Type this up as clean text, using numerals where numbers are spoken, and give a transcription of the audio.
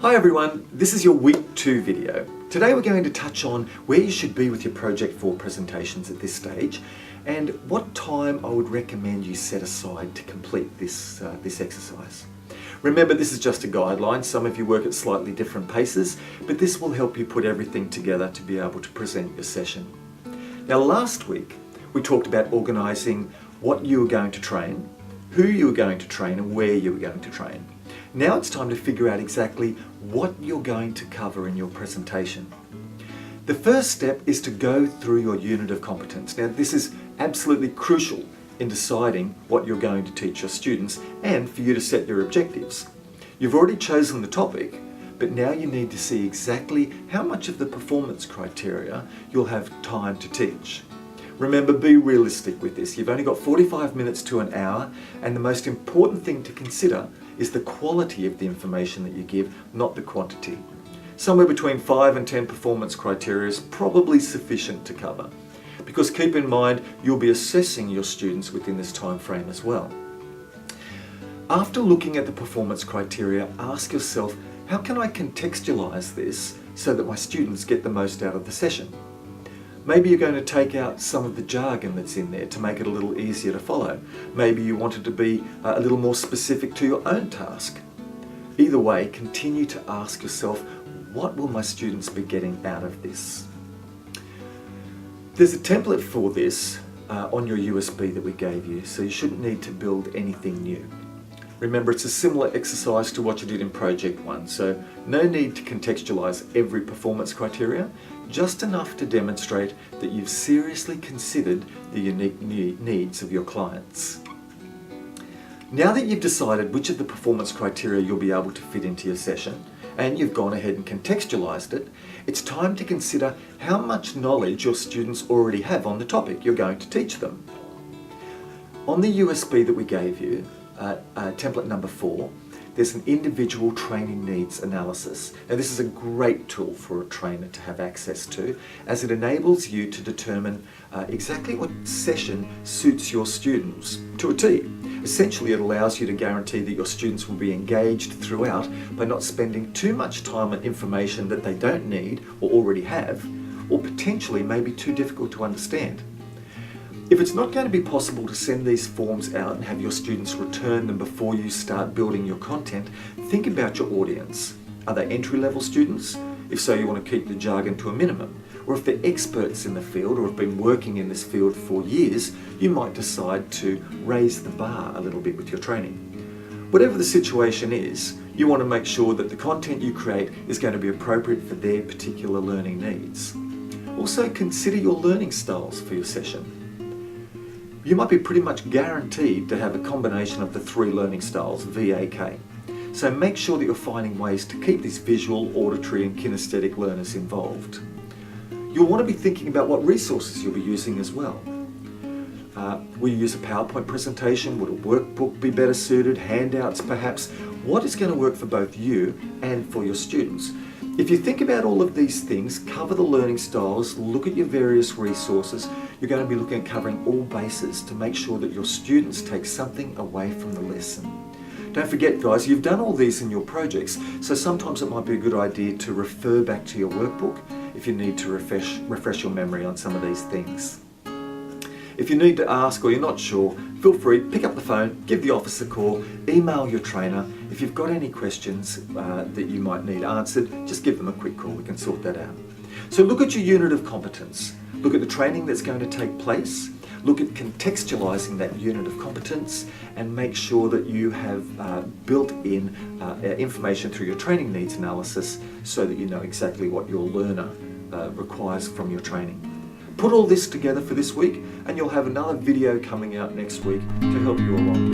Hi everyone, this is your week 2 video. Today we're going to touch on where you should be with your Project 4 presentations at this stage and what time I would recommend you set aside to complete this exercise. Remember, this is just a guideline. Some of you work at slightly different paces, but this will help you put everything together to be able to present your session. Now last week we talked about organising what you were going to train, who you were going to train and where you were going to train. Now it's time to figure out exactly what you're going to cover in your presentation. The first step is to go through your unit of competence. Now this is absolutely crucial in deciding what you're going to teach your students and for you to set your objectives. You've already chosen the topic, but now you need to see exactly how much of the performance criteria you'll have time to teach. Remember, be realistic with this. You've only got 45 minutes to an hour, and the most important thing to consider is the quality of the information that you give, not the quantity. Somewhere between 5 and 10 performance criteria is probably sufficient to cover, because keep in mind you'll be assessing your students within this time frame as well. After looking at the performance criteria, ask yourself, how can I contextualize this so that my students get the most out of the session? Maybe you're going to take out some of the jargon that's in there to make it a little easier to follow. Maybe you want it to be a little more specific to your own task. Either way, continue to ask yourself, what will my students be getting out of this? There's a template for this on your USB that we gave you, so you shouldn't need to build anything new. Remember, it's a similar exercise to what you did in Project 1, so no need to contextualize every performance criteria, just enough to demonstrate that you've seriously considered the unique needs of your clients. Now that you've decided which of the performance criteria you'll be able to fit into your session, and you've gone ahead and contextualized it, it's time to consider how much knowledge your students already have on the topic you're going to teach them. On the USB that we gave you, template number 4, there's an individual training needs analysis. Now this is a great tool for a trainer to have access to, as it enables you to determine exactly what session suits your students to a T. Essentially, it allows you to guarantee that your students will be engaged throughout by not spending too much time on information that they don't need or already have, or potentially may be too difficult to understand. If it's not going to be possible to send these forms out and have your students return them before you start building your content, think about your audience. Are they entry-level students? If so, you want to keep the jargon to a minimum. Or if they're experts in the field or have been working in this field for years, you might decide to raise the bar a little bit with your training. Whatever the situation is, you want to make sure that the content you create is going to be appropriate for their particular learning needs. Also, consider your learning styles for your session. You might be pretty much guaranteed to have a combination of the 3 learning styles, VAK. So make sure that you're finding ways to keep these visual, auditory and kinesthetic learners involved. You'll want to be thinking about what resources you'll be using as well. Will you use a PowerPoint presentation? Would a workbook be better suited? Handouts perhaps? What is going to work for both you and for your students? If you think about all of these things, cover the learning styles, look at your various resources, you're going to be looking at covering all bases to make sure that your students take something away from the lesson. Don't forget guys, you've done all these in your projects, so sometimes it might be a good idea to refer back to your workbook if you need to refresh your memory on some of these things. If you need to ask or you're not sure, feel free, pick up the phone, give the office a call, email your trainer. If you've got any questions that you might need answered, just give them a quick call, we can sort that out. So look at your unit of competence, look at the training that's going to take place, look at contextualizing that unit of competence and make sure that you have built in information through your training needs analysis so that you know exactly what your learner requires from your training. Put all this together for this week and you'll have another video coming out next week to help you along